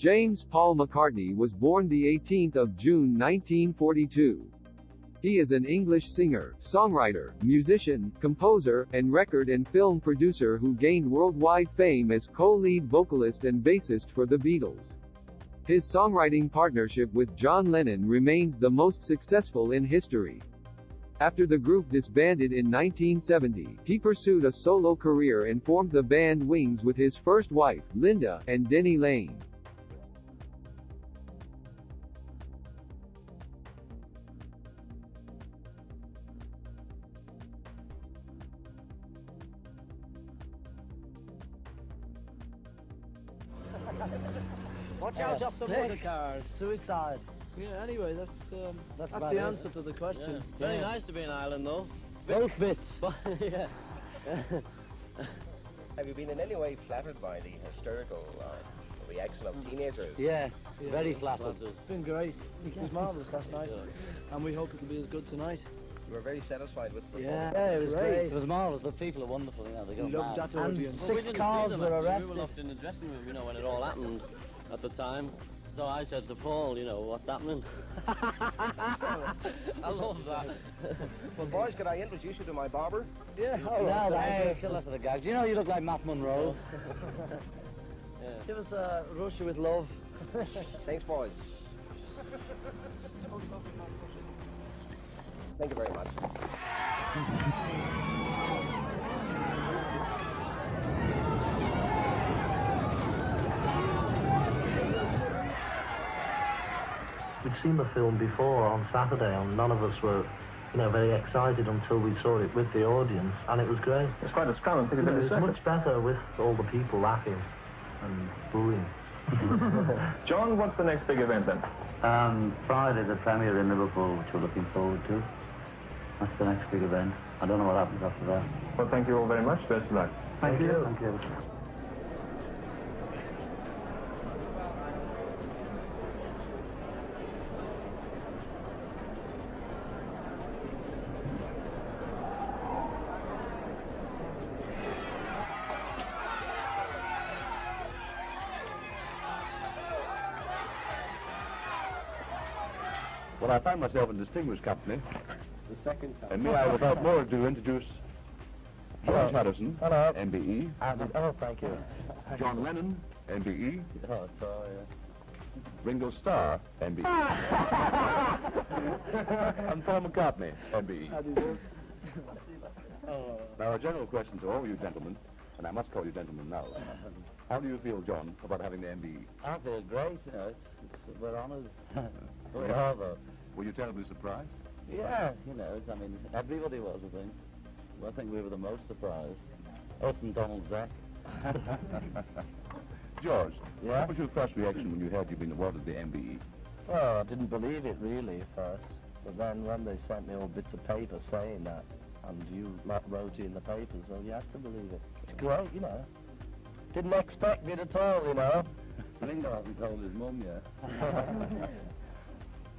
James Paul McCartney was born the 18th of June 1942. He is an English singer, songwriter, musician, composer, and record and film producer who gained worldwide fame as co-lead vocalist and bassist for the Beatles. His songwriting partnership with John Lennon remains the most successful in history. After the group disbanded in 1970, he pursued a solo career and formed the band Wings with his first wife, Linda, and Denny Laine. Watch out off the motor cars. Suicide. Yeah, anyway, that's the answer to the question. Yeah. Very nice to be in Ireland, though. Both bits. Yeah. Have you been in any way flattered by the hysterical reaction of teenagers? Yeah, very flattered. It's been great. It was marvellous last night. And we hope it'll be as good tonight. You were very satisfied with the Yeah, performance? it was great. It was marvellous. The people are wonderful, you know. They go Loved mad. that audience. And 6 cars were arrested. We were locked in the dressing room, you know, when it all happened at the time. So I said to Paul, you know, what's happening? I love that. Well, boys, could I introduce you to my barber? Yeah, No, that's still less of the gag. Do you know you look like Matt Monroe? Yeah. Give us a Russia with love. Thanks, boys. Thank you very much. We'd seen the film before on Saturday, and none of us were, very excited until we saw it with the audience, and it was great. It's quite a scrum. It was much better with all the people laughing and booing. John, what's the next big event then? Friday, the premiere in Liverpool, which we're looking forward to. That's the next big event. I don't know what happens after that. Well, thank you all very much. Best of luck. Thank you. Thank you. Well, I find myself in distinguished company. The second time. And may I, without more ado, introduce George Harrison, Hello. MBE. Oh, thank you. John Lennon, MBE. Oh, sorry. Ringo Starr, MBE. and Paul McCartney, MBE. Now, a general question to all you gentlemen, and I must call you gentlemen now. How do you feel, John, about having the MBE? I feel great, we're honoured. We are, though. Were you terribly surprised? Yeah, everybody was, I think. Well, I think we were the most surprised. Us and Donald Zack. George, Yeah? what was your first reaction when you heard you'd been awarded the MBE? Well, I didn't believe it really at first, but then when they sent me all bits of paper saying that, and you wrote it in the papers, well, you have to believe it. It's great, Didn't expect it at all, Ringo hasn't told his mum yet.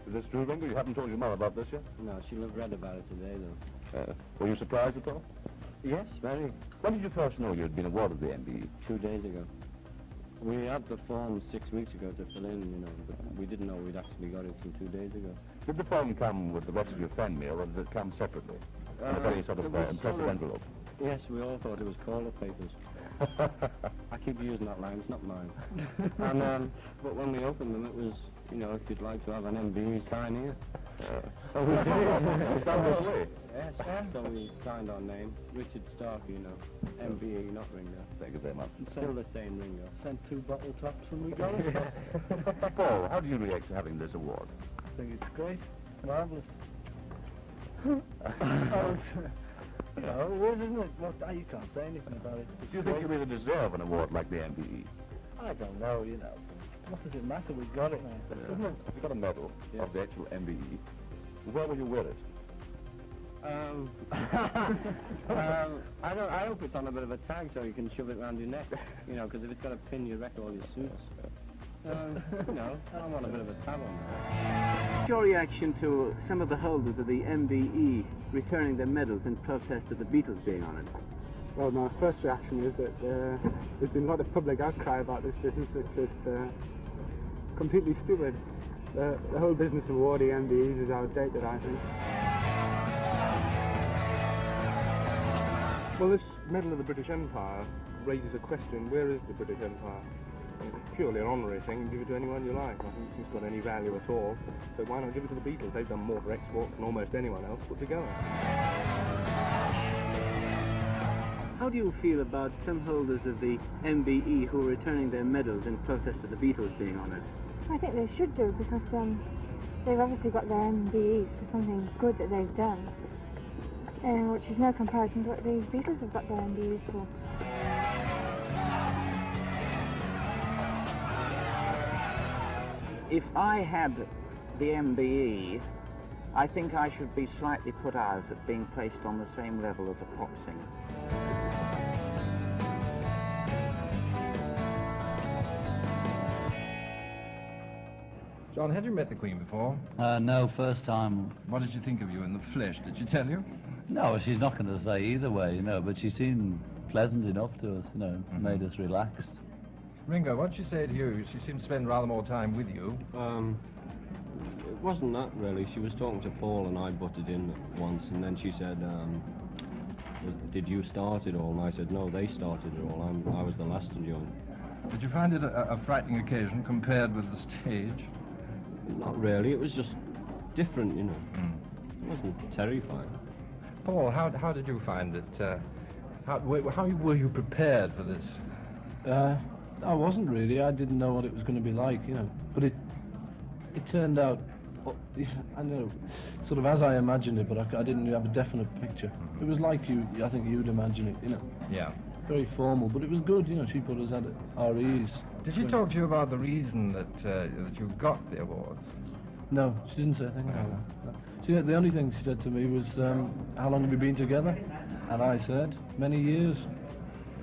Is this true, Ringo? You haven't told your mum about this yet? No, she'll have read about it today, though. Were you surprised at all? Yes, very. When did you first know you'd been awarded the MBE? 2 days ago. We had the form 6 weeks ago to fill in, but we didn't know we'd actually got it from 2 days ago. Did the form come with the rest of your fan mail, or did it come separately? In a very sort of impressive envelope? Yes, we all thought it was caller papers. I keep using that line, it's not mine. And but when we opened them, it was, if you'd like to have an MBE, sign here. So we did. Yes, so we signed our name, Richard Starkey, MBE, not Ringo. Thank you very much. Still the same Ringo. Sent 2 bottle tops and we got it. Paul, how do you react to having this award? I think it's great. Marvellous. It is, isn't it? Well, you can't say anything about it. Do you think you really deserve an award like the MBE? I don't know, What does it matter? We got it, isn't it? You got a medal of the actual MBE. Where will you wear it? I hope it's on a bit of a tag so you can shove it around your neck, because if it's got a pin, you wreck all your suits. I don't want a bit of a tab on that. Your reaction to some of the holders of the MBE returning their medals in protest of the Beatles being on it? Well, my first reaction is that there's been a lot of public outcry about this business, which is completely stupid. The whole business of awarding MBEs is outdated, I think. Well, this Medal of the British Empire raises a question: where is the British Empire? It's purely an honorary thing. Give it to anyone you like. I don't think it's got any value at all. So why not give it to the Beatles? They've done more for export than almost anyone else put together. How do you feel about some holders of the MBE who are returning their medals in protest of the Beatles being honoured? I think they should do, because they've obviously got their MBEs for something good that they've done, which is no comparison to what the Beatles have got their MBEs for. If I had the MBE, I think I should be slightly put out at being placed on the same level as a pop singer. John, had you met the Queen before? No, first time. What did you think of you in the flesh? Did she tell you? No, she's not going to say either way, you know, but she seemed pleasant enough to us, you know, made us relaxed. Ringo, what did she say to you? She seemed to spend rather more time with you. It wasn't that, really. She was talking to Paul and I butted in once, and then she said, did you start it all? And I said, no, they started it all. I was the last to join. Did you find it a frightening occasion compared with the stage? Not really. It was just different, you know. It wasn't terrifying. Paul, how did you find it? How were you prepared for this? I wasn't really. I didn't know what it was going to be like, you know. But it turned out, I know, sort of as I imagined it, but I didn't have a definite picture. It was like I think you'd imagine it, you know. Yeah. Very formal, but it was good, you know. She put us at our ease. Did she talk to you about the reason that you got the awards? No, she didn't say a thing about that. The only thing she said to me was, how long have we been together? And I said, many years.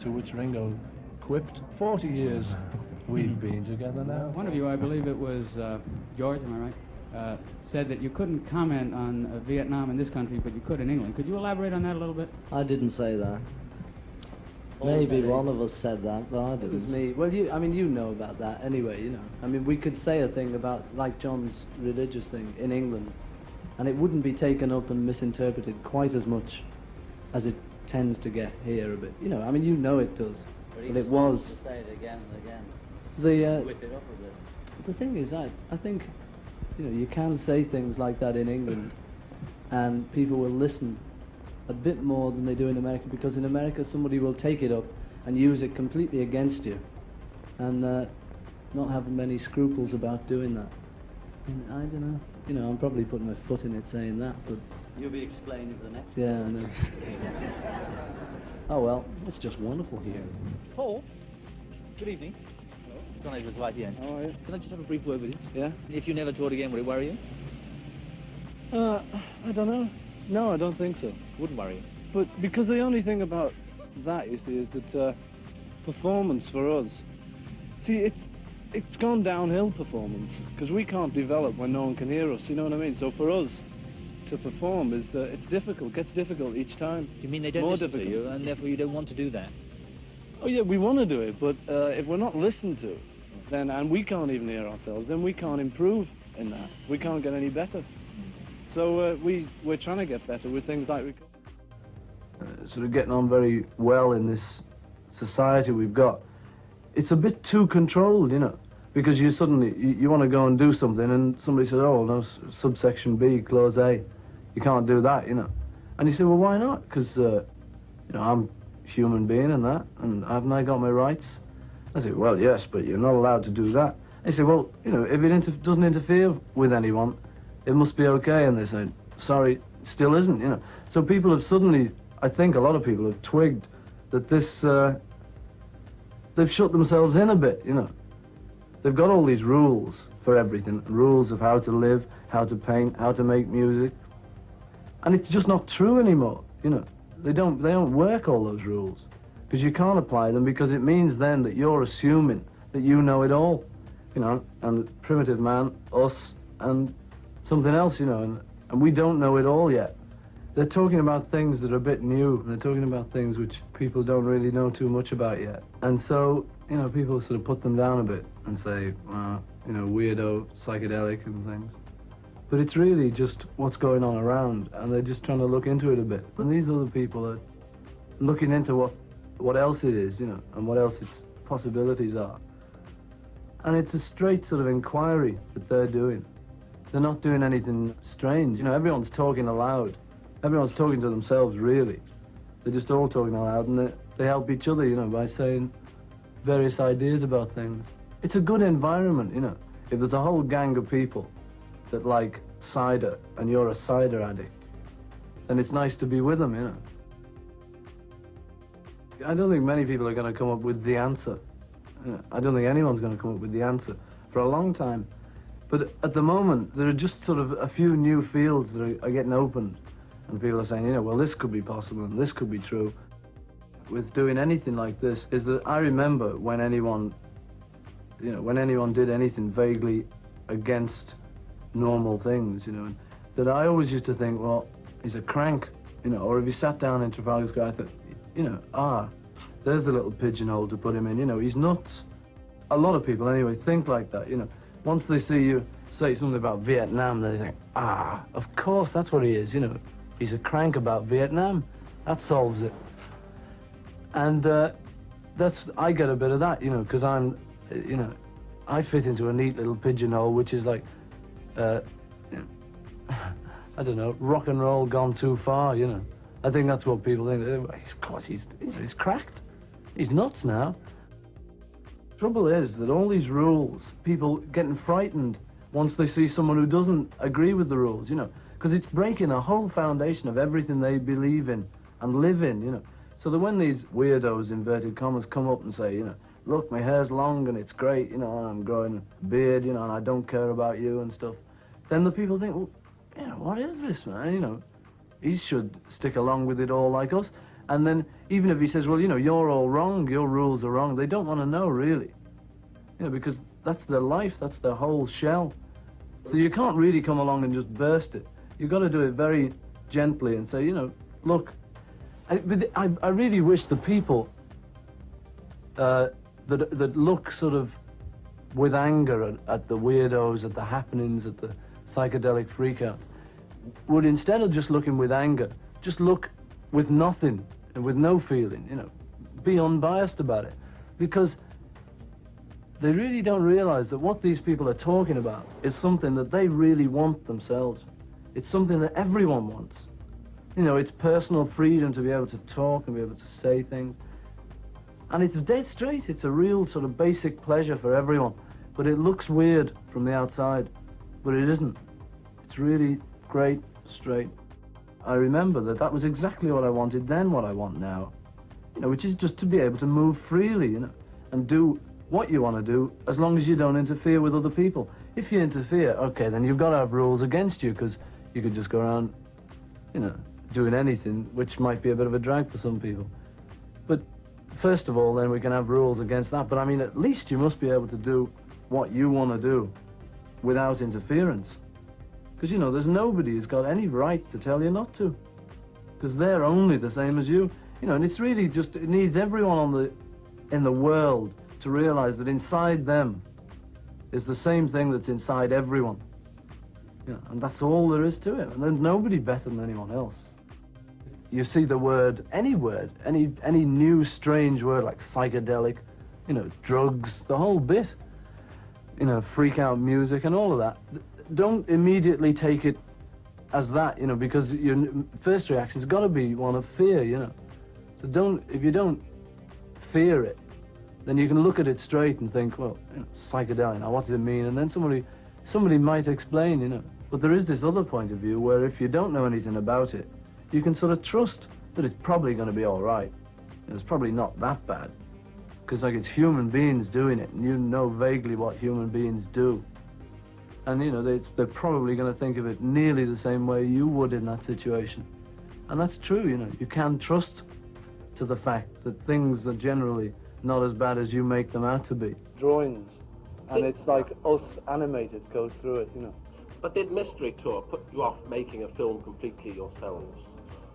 To which Ringo quipped, 40 years. We've been together now. One of you, I believe it was George, am I right, said that you couldn't comment on Vietnam in this country, but you could in England. Could you elaborate on that a little bit? I didn't say that. Maybe one of us said that, but I didn't. It was me. Well, you know about that anyway, you know. I mean, we could say a thing about, like John's religious thing in England, and it wouldn't be taken up and misinterpreted quite as much as it tends to get here a bit. You know, I mean, you know it does. But it was. To say it again and again. Whip it up with it. The thing is, I think, you know, you can say things like that in England, and people will listen a bit more than they do in America, because in America somebody will take it up and use it completely against you, and not have many scruples about doing that. And I don't know. You know, I'm probably putting my foot in it saying that, but you'll be explaining for the next. Yeah, I know. Oh well, it's just wonderful here. Paul, good evening. Hello. John Edwards right here. How are you? Can I just have a brief word with you? Yeah? If you never toured again, would it worry you? I don't know. No, I don't think so. Wouldn't worry you? But because the only thing about that, you see, is that performance for us, see, it's gone downhill, performance, because we can't develop when no one can hear us, you know what I mean? So for us to perform is, it's difficult, gets difficult each time. You mean they don't listen to you, and therefore you don't want to do that? Oh yeah, we want to do it, but if we're not listened to, then, and we can't even hear ourselves, then we can't improve in that. We can't get any better. So we're trying to get better with things like sort of getting on very well in this society we've got. It's a bit too controlled, you know, because you suddenly you want to go and do something, and somebody says, "Oh no, subsection B, clause A, you can't do that," you know, and you say, "Well, why not?" Because you know, I'm a human being and that, and haven't I got my rights? I say, "Well, yes, but you're not allowed to do that." And you say, "Well, you know, if it doesn't interfere with anyone, it must be okay," and they say, "Sorry, it still isn't," you know. So people have suddenly, I think a lot of people have twigged that this, they've shut themselves in a bit, you know. They've got all these rules for everything, rules of how to live, how to paint, how to make music, and it's just not true anymore, you know. They don't work, all those rules, because you can't apply them, because it means then that you're assuming that you know it all, you know, and primitive man, us, and something else, you know, and we don't know it all yet. They're talking about things that are a bit new, and they're talking about things which people don't really know too much about yet. And so, you know, people sort of put them down a bit and say, well, you know, weirdo, psychedelic and things. But it's really just what's going on around, and they're just trying to look into it a bit. And these other people are looking into what else it is, you know, and what else its possibilities are. And it's a straight sort of inquiry that they're doing. They're not doing anything strange. You know, everyone's talking aloud. Everyone's talking to themselves, really. They're just all talking aloud, and they help each other, you know, by saying various ideas about things. It's a good environment, you know. If there's a whole gang of people that like cider, and you're a cider addict, then it's nice to be with them, you know. I don't think many people are going to come up with the answer. You know, I don't think anyone's going to come up with the answer for a long time. But at the moment, there are just sort of a few new fields that are getting opened. And people are saying, you know, well, this could be possible and this could be true. With doing anything like this, is that I remember when anyone, you know, when anyone did anything vaguely against normal things, you know, that I always used to think, well, he's a crank, you know, or if he sat down in Trafalgar Square, I thought, you know, there's the little pigeonhole to put him in, you know, he's nuts. A lot of people, anyway, think like that, you know. Once they see you say something about Vietnam, they think, of course, that's what he is, you know. He's a crank about Vietnam. That solves it. And I get a bit of that, you know, because I'm, you know, I fit into a neat little pigeonhole, which is like, you know, I don't know, rock and roll gone too far, you know. I think that's what people think. Of course, he's cracked. He's nuts now. Trouble is that all these rules, people getting frightened once they see someone who doesn't agree with the rules, you know, because it's breaking a whole foundation of everything they believe in and live in, you know. So that when these weirdos, inverted commas, come up and say, you know, look, my hair's long and it's great, you know, and I'm growing a beard, you know, and I don't care about you and stuff, then the people think, well, you know, what is this, man, you know? He should stick along with it all like us. And then even if he says, well, you know, you're all wrong, your rules are wrong, they don't want to know, really. You know, because that's their life, that's their whole shell. So you can't really come along and just burst it. You've got to do it very gently and say, you know, look, I really wish the people that look sort of with anger at the weirdos, at the happenings, at the psychedelic freakout, would instead of just looking with anger, just look with nothing and with no feeling, you know, be unbiased about it. Because they really don't realize that what these people are talking about is something that they really want themselves. It's something that everyone wants. You know, it's personal freedom to be able to talk and be able to say things. And it's dead straight. It's a real sort of basic pleasure for everyone. But it looks weird from the outside, but it isn't. It's really great, straight. I remember that was exactly what I wanted then, what I want now. You know, which is just to be able to move freely, you know, and do what you want to do as long as you don't interfere with other people. If you interfere, okay, then you've got to have rules against you, because you could just go around, you know, doing anything, which might be a bit of a drag for some people. But first of all, then we can have rules against that. But I mean, at least you must be able to do what you want to do without interference. Because, you know, there's nobody who's got any right to tell you not to, because they're only the same as you. You know, and it's really just, it needs everyone in the world to realize that inside them is the same thing that's inside everyone. You know, and that's all there is to it. And there's nobody better than anyone else. You see the word, any new strange word like psychedelic, you know, drugs, the whole bit, you know, freak out music and all of that. Don't immediately take it as that, you know, because your first reaction's got to be one of fear, you know. So if you don't fear it, then you can look at it straight and think, well, you know, psychedelic, now what does it mean? And then somebody might explain, you know. But there is this other point of view where if you don't know anything about it, you can sort of trust that it's probably going to be all right. It's probably not that bad, because like it's human beings doing it, and you know vaguely what human beings do. And you know, they're probably going to think of it nearly the same way you would in that situation. And that's true, you know, you can trust to the fact that things are generally not as bad as you make them out to be. Drawings, and it's like us animated goes through it, you know. But did Mystery Tour put you off making a film completely yourselves?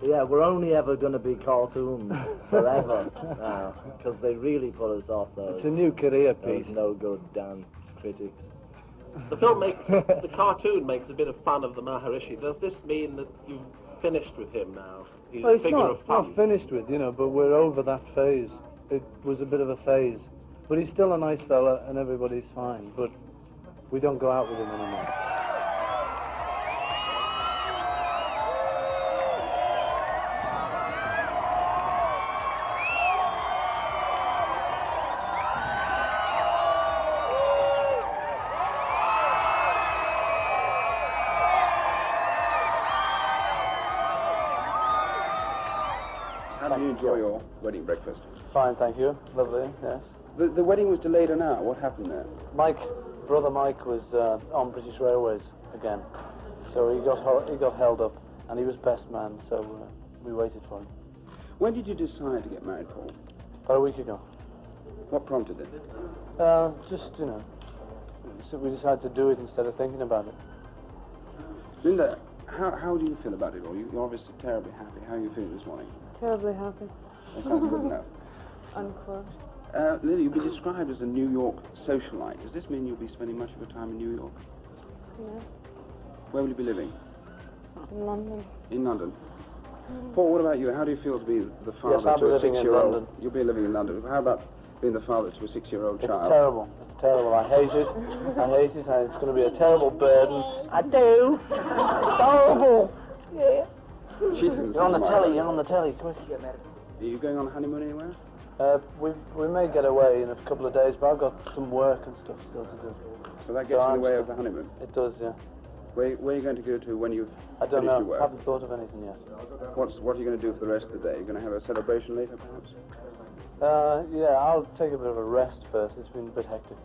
Yeah, we're only ever going to be cartoons forever now, because they really put us off those. It's a new career piece. Those no good damn critics. The film makes, the cartoon makes a bit of fun of the Maharishi. Does this mean that you've finished with him now? He's Well, a it's figure of fun. not finished with, you know, but we're over that phase. It was a bit of a phase. But he's still a nice fella and everybody's fine, but we don't go out with him anymore. How did you enjoy your wedding breakfast? Fine, thank you. Lovely, yes. The wedding was delayed an hour. What happened there? Brother Mike was on British Railways again, so he got held up, and he was best man, so we waited for him. When did you decide to get married, Paul? About a week ago. What prompted it? Just, you know, so we decided to do it instead of thinking about it. Linda, how do you feel about it all? You're obviously terribly happy. How are you feeling this morning? Terribly happy. That sounds good enough. Unquote. Linda, you've been described as a New York socialite. Does this mean you'll be spending much of your time in New York? Yeah. Where will you be living? In London. In London. Paul, what about you? How do you feel to be the father Yes, I'll be to a living in 6-year-old? London. You'll be living in London. How about being the father to a 6-year-old It's child? terrible. It's terrible. I hate it. I hate it, and it's going to be a terrible burden. I do. It's horrible. Yeah. You're on the telly. You're on the telly. Come on. Are you going on a honeymoon anywhere? We may get away in a couple of days, but I've got some work and stuff still to do. So that gets in the way of the honeymoon? It does, yeah. Where are you going to go to when you've I don't finished know. your work? Haven't thought of anything yet. What are you going to do for the rest of the day? You're going to have a celebration later, perhaps? Yeah, I'll take a bit of a rest first. It's been a bit hectic.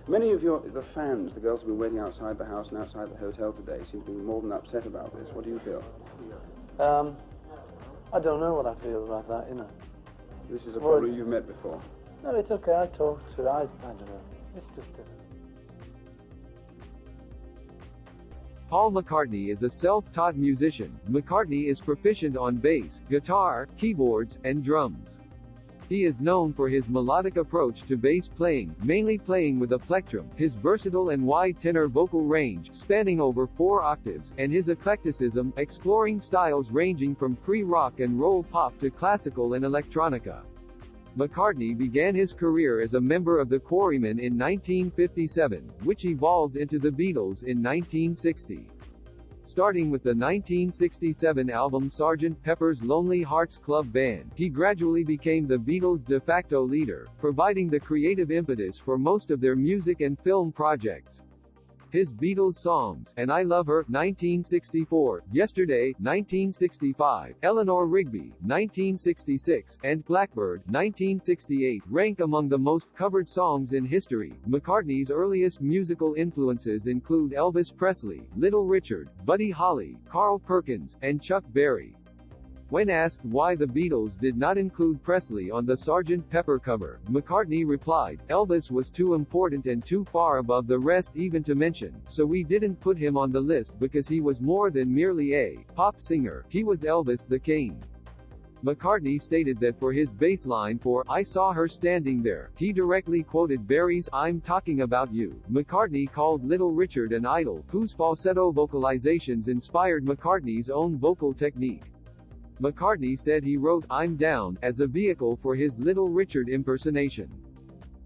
Many of the fans, the girls who've been waiting outside the house and outside the hotel today, seem to be more than upset about this. What do you feel? I don't know what I feel about that, you know. This is a problem you've met before. No, it's okay. I talked to. I don't know. It's just different. Paul McCartney is a self-taught musician. McCartney is proficient on bass, guitar, keyboards, and drums. He is known for his melodic approach to bass playing, mainly playing with a plectrum, his versatile and wide tenor vocal range, spanning over 4 octaves, and his eclecticism, exploring styles ranging from pre-rock and roll pop to classical and electronica. McCartney began his career as a member of the Quarrymen in 1957, which evolved into the Beatles in 1960. Starting with the 1967 album Sgt. Pepper's Lonely Hearts Club Band, he gradually became the Beatles' de facto leader, providing the creative impetus for most of their music and film projects. His Beatles songs, And I Love Her, 1964, Yesterday, 1965, Eleanor Rigby, 1966, and Blackbird, 1968, rank among the most covered songs in history. McCartney's earliest musical influences include Elvis Presley, Little Richard, Buddy Holly, Carl Perkins, and Chuck Berry. When asked why the Beatles did not include Presley on the Sgt. Pepper cover, McCartney replied, "Elvis was too important and too far above the rest even to mention, so we didn't put him on the list because he was more than merely a pop singer, he was Elvis the King." McCartney stated that for his bass line for I Saw Her Standing There, he directly quoted Berry's I'm Talking About You. McCartney called Little Richard an idol, whose falsetto vocalizations inspired McCartney's own vocal technique. McCartney said he wrote I'm Down as a vehicle for his Little Richard impersonation.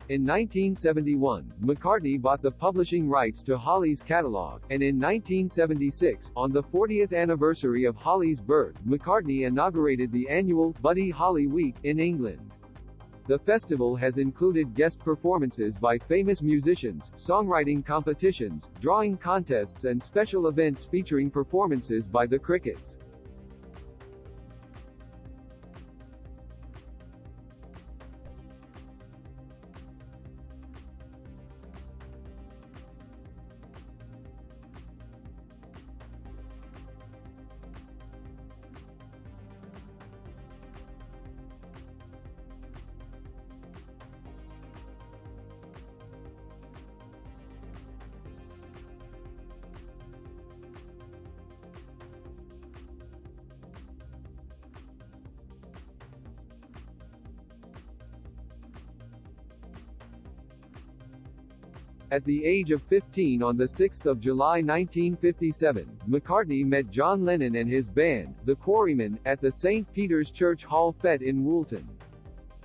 In 1971, McCartney bought the publishing rights to Holly's catalog, and in 1976, on the 40th anniversary of Holly's birth, McCartney inaugurated the annual Buddy Holly Week in England. The festival has included guest performances by famous musicians, songwriting competitions, drawing contests and special events featuring performances by the Crickets. At the age of 15 on 6 July 1957, McCartney met John Lennon and his band, the Quarrymen, at the St. Peter's Church Hall Fete in Woolton.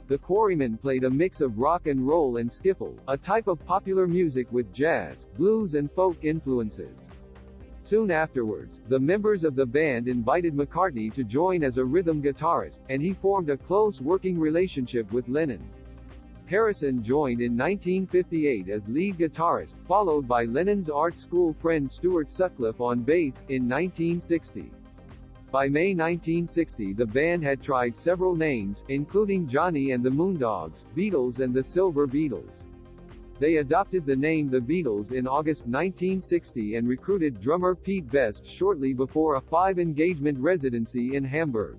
The Quarrymen played a mix of rock and roll and skiffle, a type of popular music with jazz, blues and folk influences. Soon afterwards, the members of the band invited McCartney to join as a rhythm guitarist, and he formed a close working relationship with Lennon. Harrison joined in 1958 as lead guitarist, followed by Lennon's art school friend Stuart Sutcliffe on bass, in 1960. By May 1960 the band had tried several names, including Johnny and the Moondogs, Beatles and the Silver Beatles. They adopted the name The Beatles in August 1960 and recruited drummer Pete Best shortly before a 5-engagement residency in Hamburg.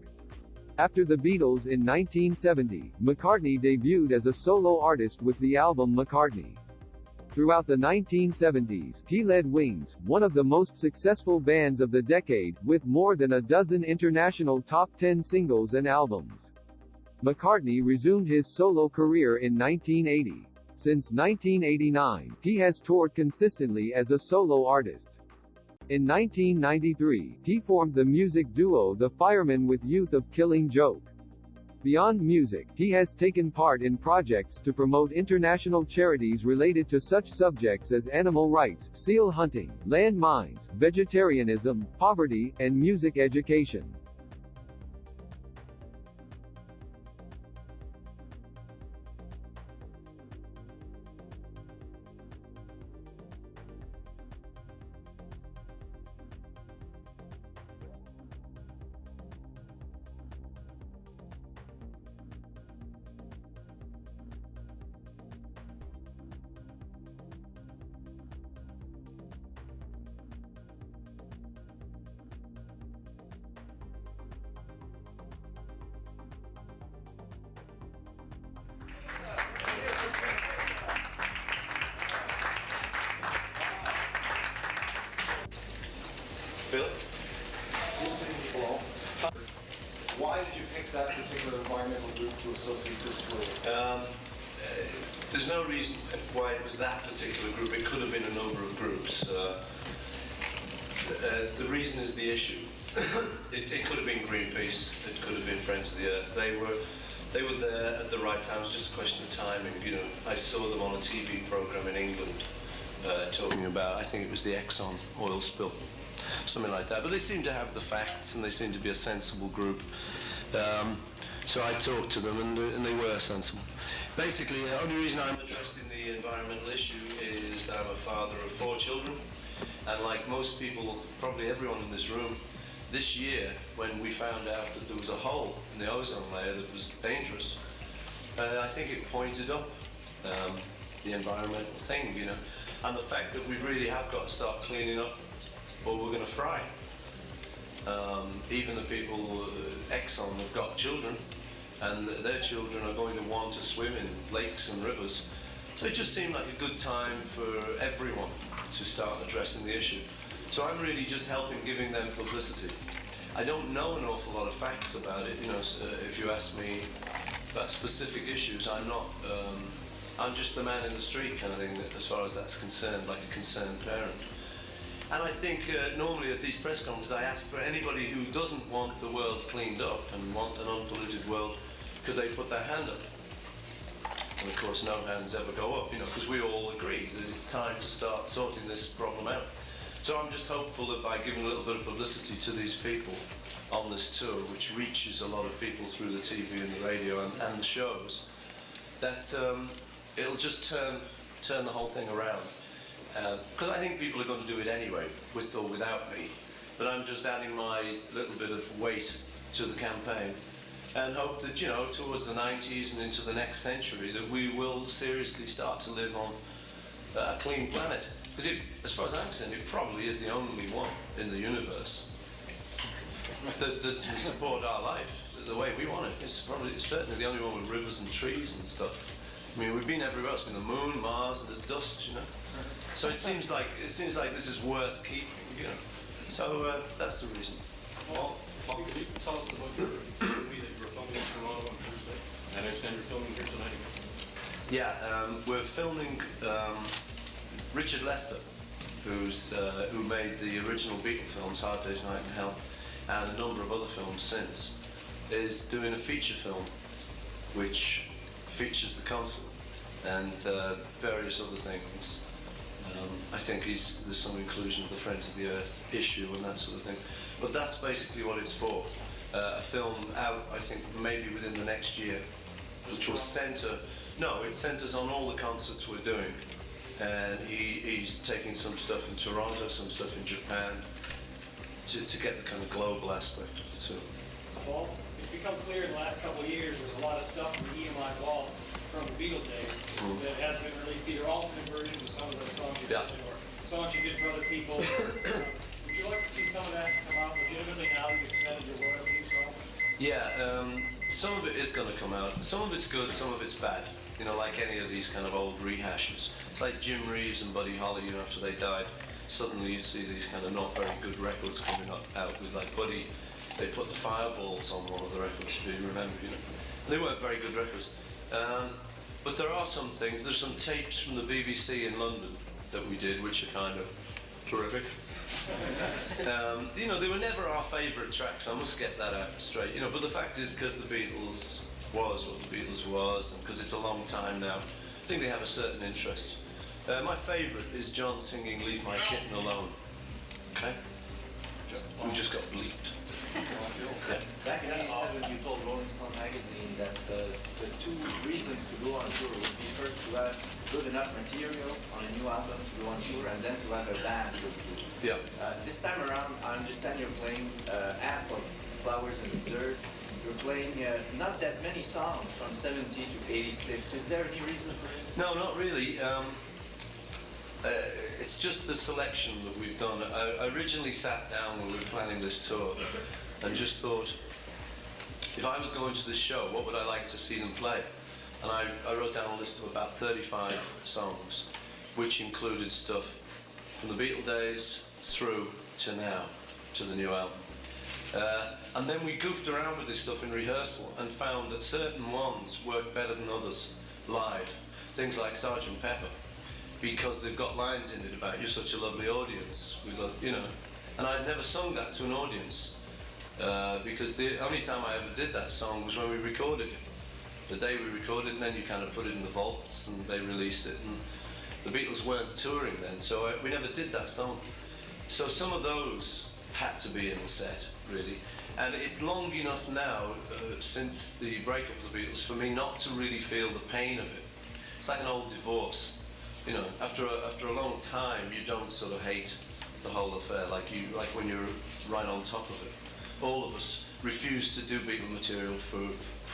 After the Beatles in 1970, McCartney debuted as a solo artist with the album McCartney. Throughout the 1970s, he led Wings, one of the most successful bands of the decade, with more than a dozen international top 10 singles and albums. McCartney resumed his solo career in 1980. Since 1989, he has toured consistently as a solo artist. In 1993, he formed the music duo The Firemen with Youth of Killing Joke. Beyond music, he has taken part in projects to promote international charities related to such subjects as animal rights, seal hunting, land mines, vegetarianism, poverty, and music education. Bill? Why did you pick that particular environmental group to associate this with? There's no reason why it was that particular group. It could have been a number of groups. The reason is the issue. It could have been Greenpeace. It could have been Friends of the Earth. They were there at the right time. It's just a question of timing. You know, I saw them on a TV program in England talking about, I think it was the Exxon oil spill, something like that. But they seem to have the facts, and they seem to be a sensible group. So I talked to them, and they were sensible. Basically, the only reason I'm addressing the environmental issue is that I'm a father of 4 children, and like most people, probably everyone in this room, this year, when we found out that there was a hole in the ozone layer that was dangerous, I think it pointed up the environmental thing, you know, and the fact that we really have got to start cleaning up, or we're going to fry. Even the people, Exxon, have got children, and their children are going to want to swim in lakes and rivers. So it just seemed like a good time for everyone to start addressing the issue. So I'm really just helping giving them publicity. I don't know an awful lot of facts about it, you know, if you ask me about specific issues, I'm not, I'm just the man in the street kind of thing, as far as that's concerned, like a concerned parent. And I think normally at these press conferences I ask for anybody who doesn't want the world cleaned up and want an unpolluted world, could they put their hand up? And of course no hands ever go up, you know, because we all agree that it's time to start sorting this problem out. So I'm just hopeful that by giving a little bit of publicity to these people on this tour, which reaches a lot of people through the TV and the radio and the shows, that it'll just turn the whole thing around. Because I think people are going to do it anyway, with or without me. But I'm just adding my little bit of weight to the campaign, and hope that, you know, towards the 90s and into the next century, that we will seriously start to live on a clean planet. Because as far as I'm concerned, it probably is the only one in the universe that will support our life the way we want it. It's certainly the only one with rivers and trees and stuff. I mean, we've been everywhere else. We've been the moon, Mars, and there's dust, you know. So it seems like this is worth keeping, you know. So that's the reason. Well, Paul, could you tell us about your movie that you were filming in Toronto on Thursday? And I understand you're filming here tonight. Yeah, we're filming Richard Lester, who made the original Beatles films, Hard Day's Night in Hell, and a number of other films since, is doing a feature film which features the concert and various other things. I think there's some inclusion of the Friends of the Earth issue and that sort of thing. But that's basically what it's for. A film out, I think, maybe within the next year, which will centre... No, it centres on all the concerts we're doing. And he's taking some stuff in Toronto, some stuff in Japan, to get the kind of global aspect of the tour. Paul, it's become clear in the last couple of years there's a lot of stuff in the EMI vaults from the Beatles days that hasn't been released, either alternate versions of some of the songs you did or songs you did for other people. Would you like to see some of that come out legitimately now that you've extended your royalties? Yeah, some of it is going to come out. Some of it's good, some of it's bad. You know, like any of these kind of old rehashes. It's like Jim Reeves and Buddy Holly, you know, after they died, suddenly you see these kind of not very good records coming out with, like Buddy, they put the Fireballs on one of the records, if you remember, you know. They weren't very good records. But there are some things, there's some tapes from the BBC in London that we did, which are kind of terrific. You know, they were never our favourite tracks, I must get that out straight, you know, but the fact is, because the Beatles was what the Beatles was, and because it's a long time now, I think they have a certain interest. My favourite is John singing Leave My Kitten Alone. Okay? We just got bleeped. Yeah. Back in '87, you told Rolling Stone magazine that the two reasons to go on tour would be first to have good enough material on a new album to go on tour, and then to have a band with you. Yeah. This time around, I understand you're playing half of Flowers in the Dirt. You're playing not that many songs from 70 to 86. Is there any reason for it? No, not really. It's just the selection that we've done. I originally sat down when we were planning this tour and just thought, if I was going to this show, what would I like to see them play? And I wrote down a list of about 35 songs, which included stuff from the Beatles days through to now, to the new album. And then we goofed around with this stuff in rehearsal and found that certain ones work better than others live. Things like Sgt. Pepper, because they've got lines in it about "you're such a lovely audience, we love," you know. And I'd never sung that to an audience because the only time I ever did that song was when we recorded it. The day we recorded it, and then you kind of put it in the vaults and they released it. And the Beatles weren't touring then, so we never did that song. So some of those had to be in the set, really. And it's long enough now, since the breakup of the Beatles, for me not to really feel the pain of it. It's like an old divorce. You know, after a long time, you don't sort of hate the whole affair like when you're right on top of it. All of us refused to do Beatle material for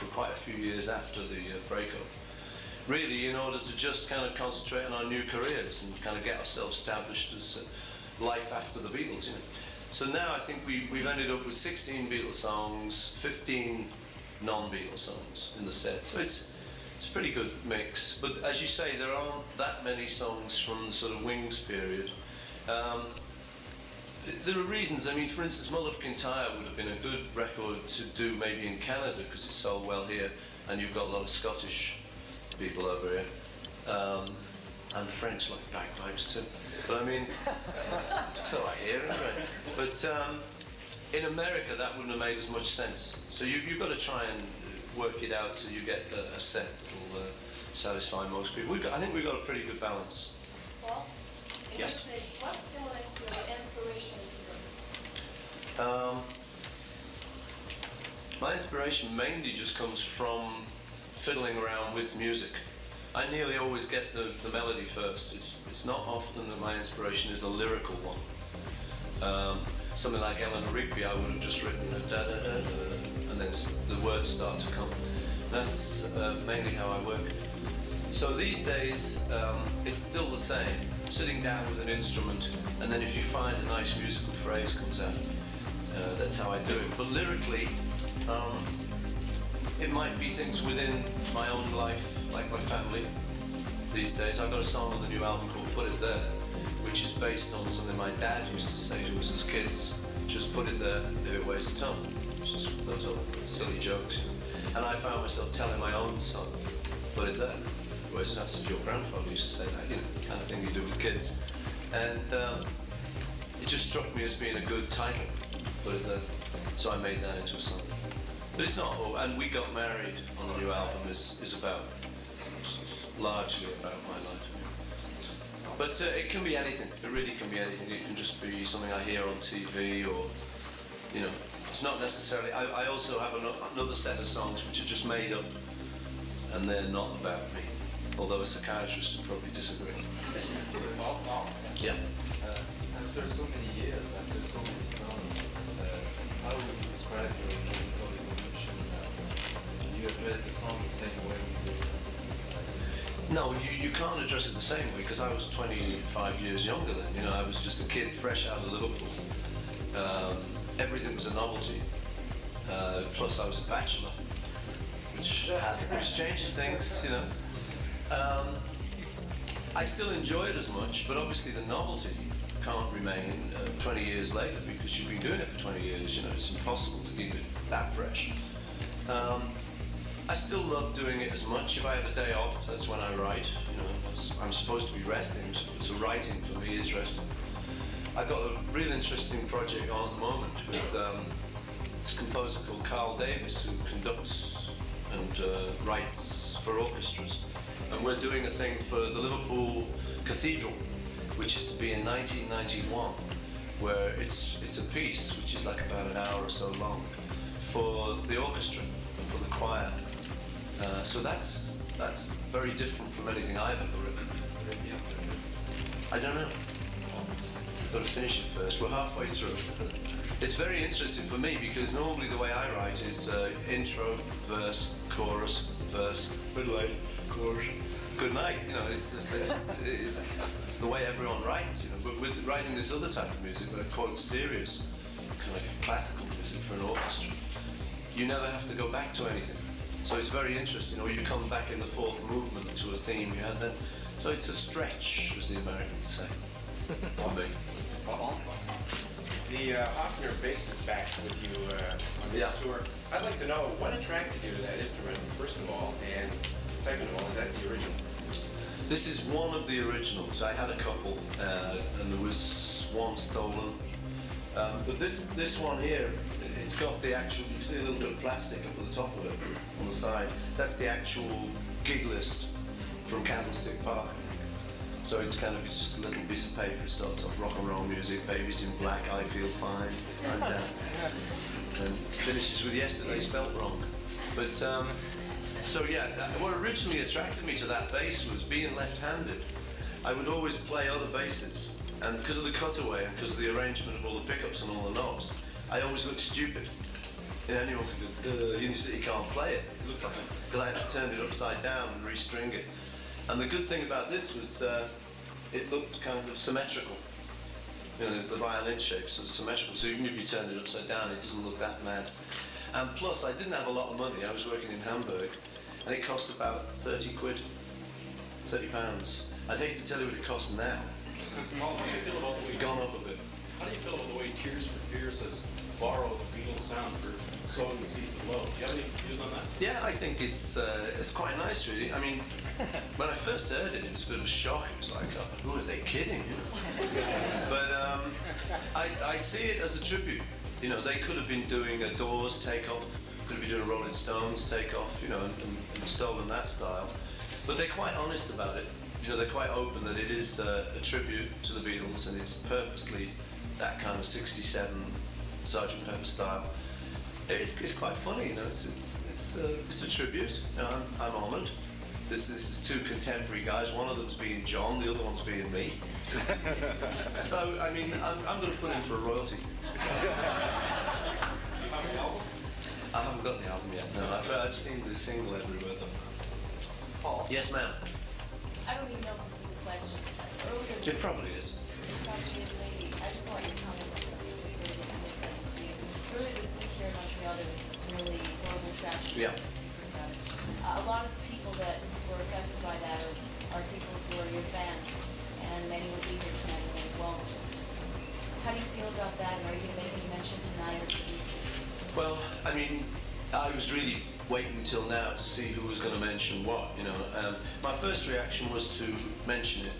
quite a few years after the breakup. Really, in order to just kind of concentrate on our new careers and kind of get ourselves established as life after the Beatles, you know. So now I think we've ended up with 16 Beatles songs, 15 non-Beatles songs in the set. So it's a pretty good mix. But as you say, there aren't that many songs from the sort of Wings period. There are reasons. I mean, for instance, My Love Kintyre would have been a good record to do maybe in Canada because it's sold well here, and you've got a lot of Scottish people over here. And French like bagpipes too. But I mean, so I hear anyway. But in America, that wouldn't have made as much sense. So you've got to try and work it out so you get a set that will satisfy most people. I think we've got a pretty good balance. Well, yes. What stimulates your inspiration? My inspiration mainly just comes from fiddling around with music. I nearly always get the melody first. It's not often that my inspiration is a lyrical one. Something like Eleanor Rigby, I would have just written a da-da-da-da, and then the words start to come. That's mainly how I work. So these days, it's still the same. Sitting down with an instrument, and then if you find a nice musical phrase comes out, that's how I do it. But lyrically, it might be things within my own life, like my family. These days, I've got a song on the new album called Put It There, which is based on something my dad used to say to us as kids. Just put it there if it weighs a ton. Just those old silly jokes, you know. And I found myself telling my own son, put it there. Whereas that's your grandfather used to say that, you know, kind of thing you do with kids. And it just struck me as being a good title, so I made that into a song. But it's not all, and We Got Married on the new album is about, largely about my life. But it can be anything, it really can be anything. It can just be something I hear on TV or, you know, it's not necessarily, I also have another set of songs which are just made up and they're not about me. Although a psychiatrist would probably disagree. Yeah. After so many years, after so many songs, how would you describe your musical evolution now? Do you address the song the same way you did? No, you can't address it the same way because I was 25 years younger then. You know, I was just a kid fresh out of Liverpool. Everything was a novelty. Plus I was a bachelor, which changes things, you know. I still enjoy it as much, but obviously the novelty can't remain 20 years later because you've been doing it for 20 years, you know, it's impossible to keep it that fresh. I still love doing it as much. If I have a day off, that's when I write, you know, I'm supposed to be resting, so writing for me is resting. I've got a real interesting project on at the moment with it's a composer called Carl Davis who conducts and writes for orchestras. And we're doing a thing for the Liverpool Cathedral, which is to be in 1991, where it's a piece which is like about an hour or so long for the orchestra and for the choir. So that's very different from anything I've ever written. I don't know. Got to finish it first. We're halfway through. It's very interesting for me because normally the way I write is intro, verse, chorus, middle eight, chorus, good night. You know, it's the way everyone writes. You know, but with writing this other type of music, where quote serious, kind of like classical music for an orchestra, you never have to go back to anything. So it's very interesting. Or you come back in the fourth movement to a theme you had then. So it's a stretch, as the Americans say, for me. The Hofner bass is back with you on this tour. I'd like to know what attracted you to that instrument, first of all, and second of all, is that the original? This is one of the originals. I had a couple, and there was one stolen. But this one here, it's got the actual, you see a little bit of plastic up at the top of it, on the side. That's the actual gig list from Candlestick Park. So it's just a little piece of paper. It starts off rock and roll music, Babies in Black, I Feel Fine, I'm down. And finishes with Yesterday spelt wrong. But, so yeah, what originally attracted me to that bass was being left-handed. I would always play other basses, and because of the cutaway and because of the arrangement of all the pickups and all the knobs, I always looked stupid. And anyone could go, you can't play it. It looked like it, because I had to turn it upside down and restring it. And the good thing about this was it looked kind of symmetrical. You know, the violin shapes are symmetrical, so even if you turn it upside down, it doesn't look that mad. And plus, I didn't have a lot of money. I was working in Hamburg, and it cost about 30 quid, 30 pounds. I'd hate to tell you what it costs now. How do you feel about the way? It's gone up a bit. How do you feel about the way Tears for Fears has borrowed the Beatles sound for Sowing the Seeds of Love? Do you have any views on that? Yeah, I think it's quite nice, really. I mean, when I first heard it, it was a bit of a shock. It was like, oh, who are they kidding? You know? But I see it as a tribute. You know, they could have been doing a Doors takeoff, could have been doing a Rolling Stones takeoff, you know, and stolen that style. But they're quite honest about it. You know, they're quite open that it is a tribute to the Beatles, and it's purposely that kind of '67 Sgt. Pepper style. It's quite funny, you know. It's a tribute. You know, I'm honoured. This is two contemporary guys. One of them's being John, the other one's being me. So I mean, I'm going to put in for a royalty. Do you have an album? I haven't got the album yet. No, I've seen the single everywhere though. Paul? Yes, ma'am. I don't even know if this is a question. Earlier It probably is. It probably is, maybe. I just want you to comment on something to sort of get some insight into you. Earlier this week here in Montreal, there was this really horrible tragedy. Yeah. A lot of people that were affected by that are people who are your fans, and many will be here tonight and many won't. How do you feel about that, and are you going to make any mention tonight or today? Well, I mean, I was really waiting until now to see who was going to mention what, you know. My first reaction was to mention it,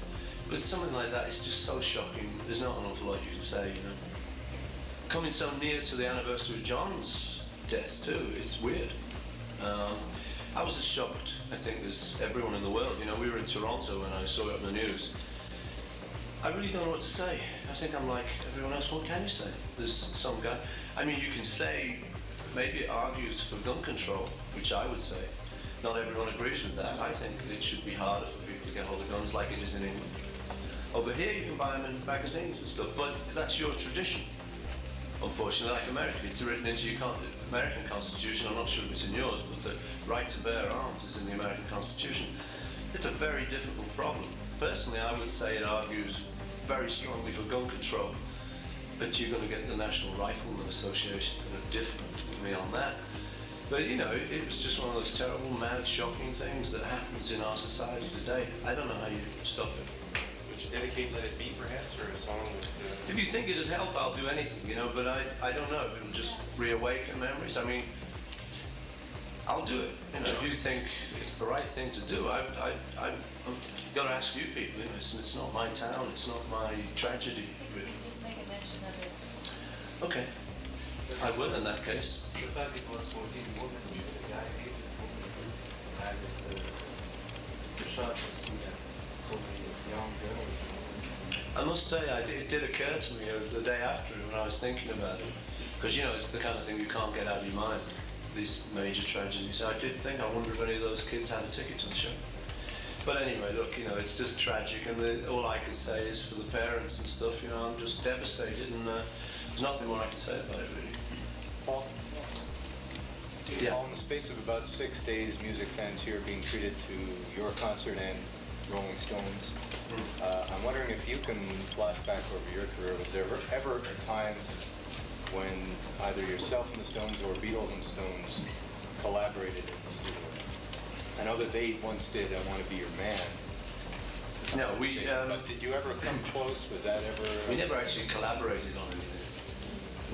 but something like that is just so shocking. There's not an awful lot you can say, you know. Coming so near to the anniversary of John's death too, it's weird. I was as shocked, I think, as everyone in the world. You know, we were in Toronto when I saw it on the news. I really don't know what to say. I think I'm like everyone else. What can you say? There's some guy. I mean, you can say maybe it argues for gun control, which I would say. Not everyone agrees with that. I think it should be harder for people to get hold of guns like it is in England. Over here, you can buy them in magazines and stuff, but that's your tradition. Unfortunately, like America, it's written into your American Constitution. I'm not sure if it's in yours, but the right to bear arms is in the American Constitution. It's a very difficult problem. Personally, I would say it argues very strongly for gun control, but you're going to get the National Rifleman Association kind of different with me on that. But you know, it was just one of those terrible, mad, shocking things that happens in our society today. I don't know how you stop it. Would you dedicate Let It Be, perhaps, or a song with... If you think it'd help, I'll do anything, you know, but I don't know if it'll just reawaken memories. I mean, I'll do it. You know, if you think it's the right thing to do, I've got to ask you people, you know, it's not my town, it's not my tragedy, really. Just make a mention of it. Okay. I will in that case. The fact it was 14 women, the guy hated women, and it's a shock to see that so many young girls. I must say, it did occur to me the day after when I was thinking about it. Because, you know, it's the kind of thing you can't get out of your mind, these major tragedies. I did think, I wonder if any of those kids had a ticket to the show. But anyway, look, you know, it's just tragic, and all I can say is for the parents and stuff, you know, I'm just devastated, and there's nothing more I can say about it, really. Paul? Yeah. Paul, in the space of about 6 days, music fans here are being treated to your concert and Rolling Stones. I'm wondering if you can flash back over your career. Was there ever a time when either yourself and the Stones or Beatles and Stones collaborated in the studio? I know that they once did I Want to Be Your Man. No, we... but did you ever come close? Was that ever... We never actually collaborated on anything.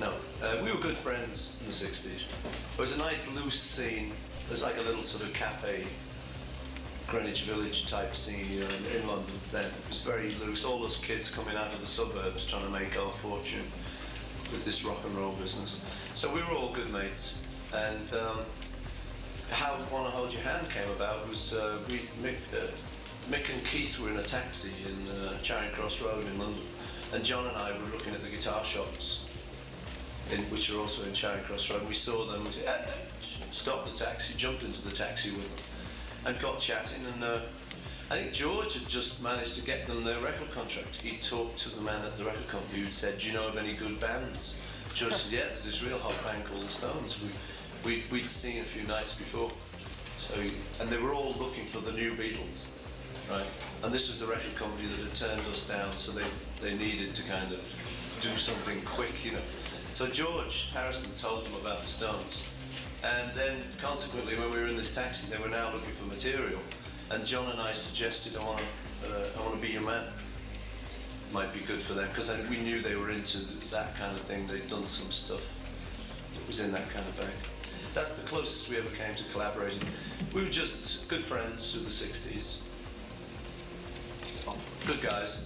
No. We were good friends in the 60s. It was a nice, loose scene. It was like a little sort of cafe, Greenwich Village type scene, you know, in London then. It was very loose. All those kids coming out of the suburbs trying to make our fortune with this rock and roll business. So we were all good mates. And how Wanna Hold Your Hand came about was Mick and Keith were in a taxi in Charing Cross Road in London. And John and I were looking at the guitar shops, which are also in Charing Cross Road. We saw them, we said, stopped the taxi, jumped into the taxi with them, and got chatting. And I think George had just managed to get them their record contract. He talked to the man at the record company who'd said, "Do you know of any good bands?" George said, "Yeah, there's this real hot band called the Stones. We'd seen a few nights before." So, and they were all looking for the new Beatles, right? And this was the record company that had turned us down, so they needed to kind of do something quick, you know. So George Harrison told them about the Stones. And then, consequently, when we were in this taxi, they were now looking for material. And John and I suggested, I want to Be Your Man. Might be good for them, because we knew they were into that kind of thing. They'd done some stuff that was in that kind of bag. That's the closest we ever came to collaborating. We were just good friends through the 60s. Good guys.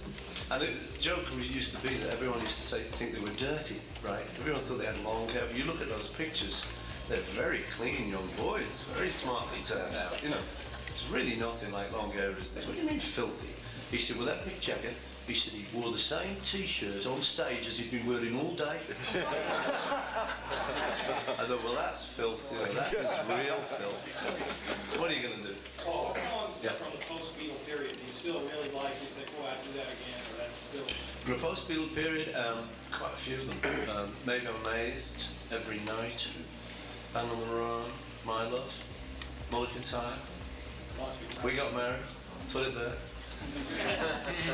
And the joke used to be that everyone used to think they were dirty, right? Everyone thought they had long hair. But you look at those pictures, they're very clean young boys, very smartly turned out, you know. It's really nothing like long hair is this. What do you mean filthy? He said, well, that Mick Jagger, he said he wore the same T-shirt on stage as he'd been wearing all day. I thought, well, that's filth, you know, that is real filth. What are you going to do? Paul, songs from the post-Beatle period, do you still really like? You say, oh, I'd do that again, or that's still... For the post-Beatle period, quite a few of them. Maybe I'm Amazed, Every Night, Band on the Run, My Love, Mulligan Time, We Got Married, put it there.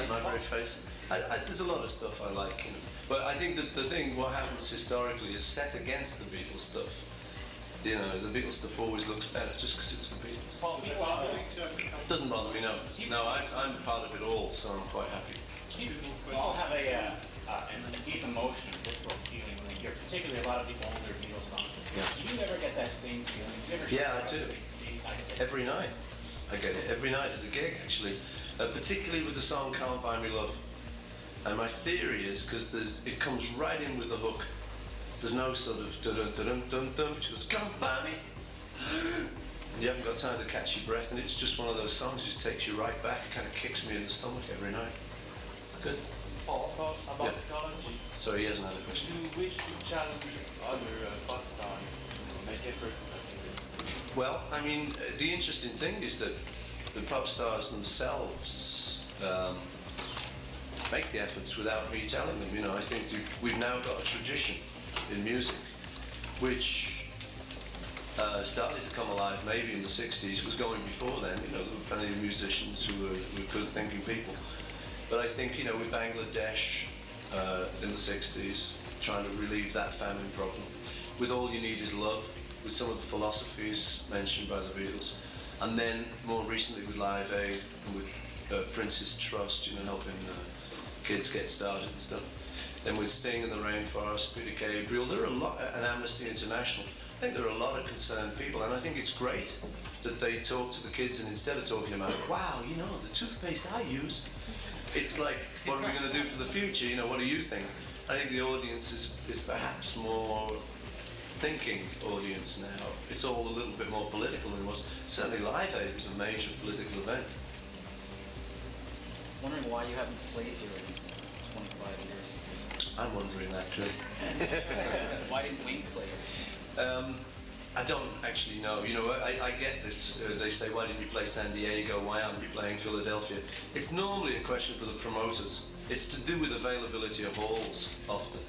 My Very Face. There's a lot of stuff I like, you know. But I think that the thing, what happens historically is set against the Beatles stuff. You know, the Beatles stuff always looks better just because it was the Beatles. Paul, Doesn't bother me, no. No, I'm part of it all, so I'm quite happy. Paul have a and the deep emotion, visceral feeling when you hear, particularly a lot of the older Beatles songs. Yeah. Do you ever get that same feeling? Do you ever Yeah, I do. Every night. I get it every night at the gig, actually. Particularly with the song Can't Buy Me Love. And my theory is, because it comes right in with the hook. There's no sort of dun-dun-dun-dun-dun, which goes, can't buy me. And you haven't got time to catch your breath, and it's just one of those songs, just takes you right back. It kind of kicks me in the stomach every night. It's good. Paul, about technology. Sorry, he hasn't had a question. Do you wish to challenge other pop stars to make efforts? Well, I mean, the interesting thing is that the pop stars themselves make the efforts without me telling them. You know, I think we've now got a tradition in music which started to come alive maybe in the 60s. It was going before then. You know, there were plenty of musicians who were good-thinking people. But I think, you know, with Bangladesh in the 60s, trying to relieve that famine problem, with All You Need Is Love, with some of the philosophies mentioned by the Beatles, and then more recently with Live Aid and with Prince's Trust, you know, helping kids get started and stuff. Then with Sting and the Rainforest, Peter Gabriel, there are a lot, and Amnesty International. I think there are a lot of concerned people, and I think it's great that they talk to the kids, and instead of talking about, wow, you know, the toothpaste I use, it's like, what are we going to do for the future? You know, what do you think? I think the audience is perhaps more thinking audience now. It's all a little bit more political than it was. Certainly Live Aid was a major political event. Wondering why you haven't played here in 25 years. I'm wondering that too. Why didn't Wings play here? I don't actually know. You know, I get this. They say, why didn't you play San Diego? Why aren't you playing Philadelphia? It's normally a question for the promoters. It's to do with availability of halls, often.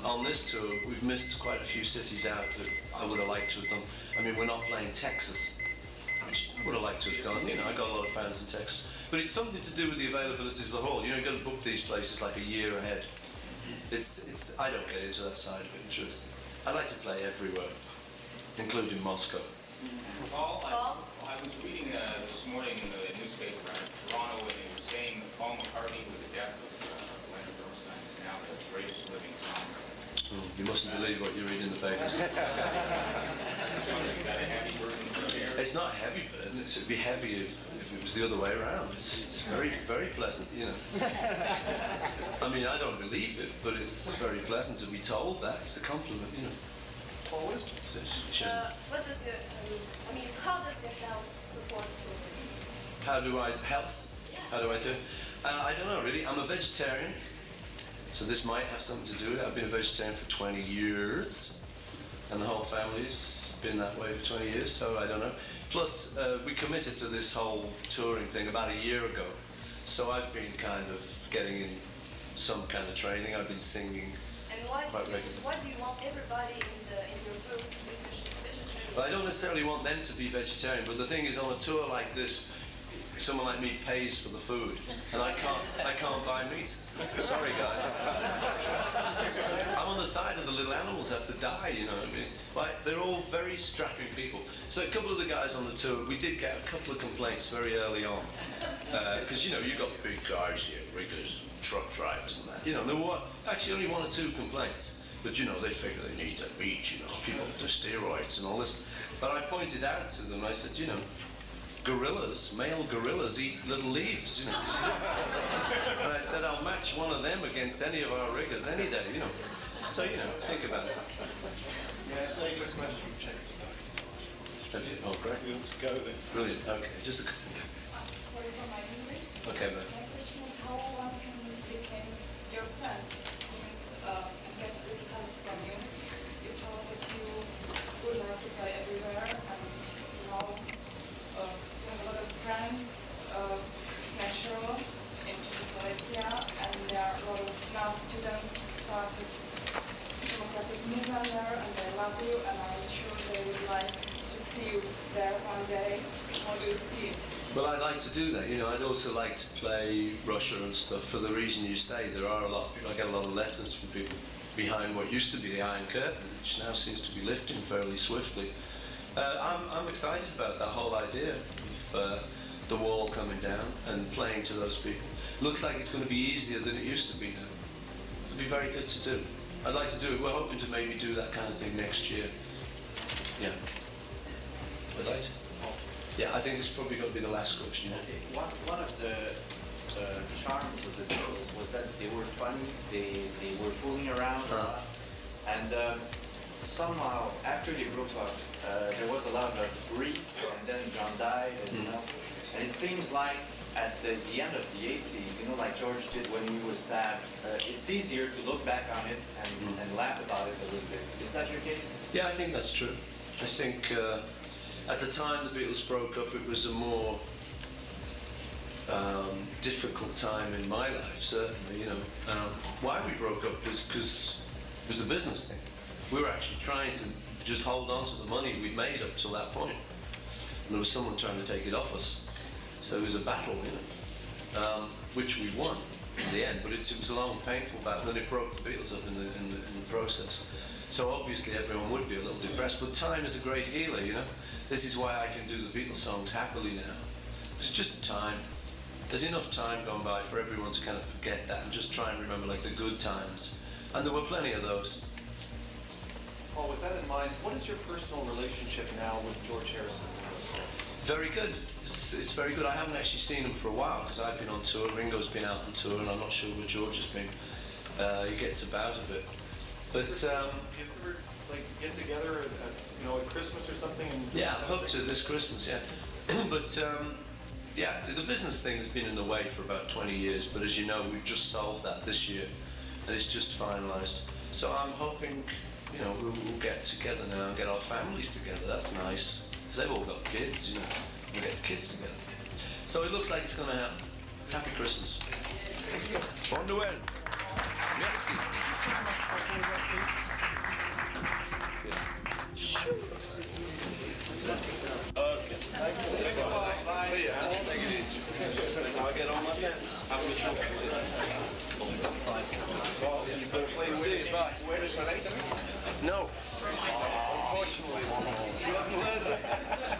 On this tour, we've missed quite a few cities out that I would have liked to have done. I mean, we're not playing Texas, which I would have liked to have done. You know, I got a lot of fans in Texas. But it's something to do with the availabilities of the hall. You know, you've got to book these places like a year ahead. I don't get into that side of it, in truth. I like to play everywhere, including Moscow. Paul, I was reading this morning in the newspaper around Toronto, and they were saying that Paul McCartney, with the death of Leonard Bernstein, is now the greatest living songwriter. You mustn't believe what you read in the papers. It's not a heavy burden. It'd be heavy if it was the other way around. It's very, very pleasant, you know. I mean, I don't believe it, but it's very pleasant to be told that. It's a compliment, you know. Paul, what does it, I mean, how does your health support music? How do I do? I don't know, really. I'm a vegetarian, so this might have something to do with it. I've been a vegetarian for 20 years, and the whole family's been that way for 20 years, so I don't know. Plus, we committed to this whole touring thing about a year ago, so I've been kind of getting in some kind of training. I've been singing quite regularly. Why do you want everybody in your group to be vegetarian? Well, I don't necessarily want them to be vegetarian, but the thing is, on a tour like this, someone like me pays for the food, and I can't buy meat. Sorry, guys. I'm on the side of the little animals have to die, you know what I mean? Like, they're all very strapping people. So a couple of the guys on the tour, we did get a couple of complaints very early on. Because, you know, you've got big guys here, riggers, truck drivers and that. You know, there were actually only 1 or 2 complaints. But, you know, they figure they need their meat, you know, people with the steroids and all this. But I pointed out to them, I said, you know, gorillas, male gorillas eat little leaves, you know. And I said, I'll match one of them against any of our riggers any day, you know. So, you know, think about it. Yes, this question from Czech. Have you? Oh, great. You want to go then? Brilliant, okay, just a couple. Sorry for my English. Okay, man. My question is how one can become your friend? Because I get a little help from you. You told that you would like to play everywhere, and now you have a lot of friends. It's natural in Czechoslovakia, and there are a lot of now students started democratic movement there, and they love you, and I'm sure they would like to see you there one day. How do you see it? Well, I'd like to do that. You know, I'd also like to play Russia and stuff for the reason you say. There are a lot of people, I get a lot of letters from people behind what used to be the Iron Curtain, which now seems to be lifting fairly swiftly. I'm excited about that whole idea of the wall coming down and playing to those people. Looks like it's going to be easier than it used to be now. be very good to do. I'd like to do it. We're hoping to maybe do that kind of thing next year. Yeah. Would like to? Yeah, I think it's probably got to be the last question. Okay. One of the charms of the Beatles was that they were funny, they were fooling around a lot, and somehow after they broke up, there was a lot of grief, and then John died, and you know, and it seems like at the end of the 80s, you know, like George did when he was bad, it's easier to look back on it and laugh about it a little bit. Is that your case? Yeah, I think that's true. I think at the time the Beatles broke up, it was a more difficult time in my life, certainly. You know, why we broke up was because it was the business thing. We were actually trying to just hold on to the money we'd made up till that point. And there was someone trying to take it off us. So it was a battle, you know, which we won in the end. But it was a long, painful battle, and it broke the Beatles up in the process. So obviously everyone would be a little depressed, but time is a great healer, you know. This is why I can do the Beatles songs happily now. It's just time. There's enough time gone by for everyone to kind of forget that and just try and remember like the good times. And there were plenty of those. Paul, with that in mind, what is your personal relationship now with George Harrison? Very good. It's very good. I haven't actually seen him for a while because I've been on tour. Ringo's been out on tour, and I'm not sure where George has been. He gets about a bit. But do you ever like get together at you know, at Christmas or something? And yeah, I hope to this Christmas. Yeah, but yeah, the business thing has been in the way for about 20 years. But as you know, we've just solved that this year, and it's just finalised. So I'm hoping, you know, we'll get together now and get our families together. That's nice. Because they've all got kids, you know. We'll get the kids together. So it looks like it's going to happen. Happy Christmas. Bon Noël. Merci. Sure. Okay. See ya. Take it easy. That's how I get all my pens. I'm going to show you. Well, you better play with it. Where does it? No. Unfortunately. You haven't learned that.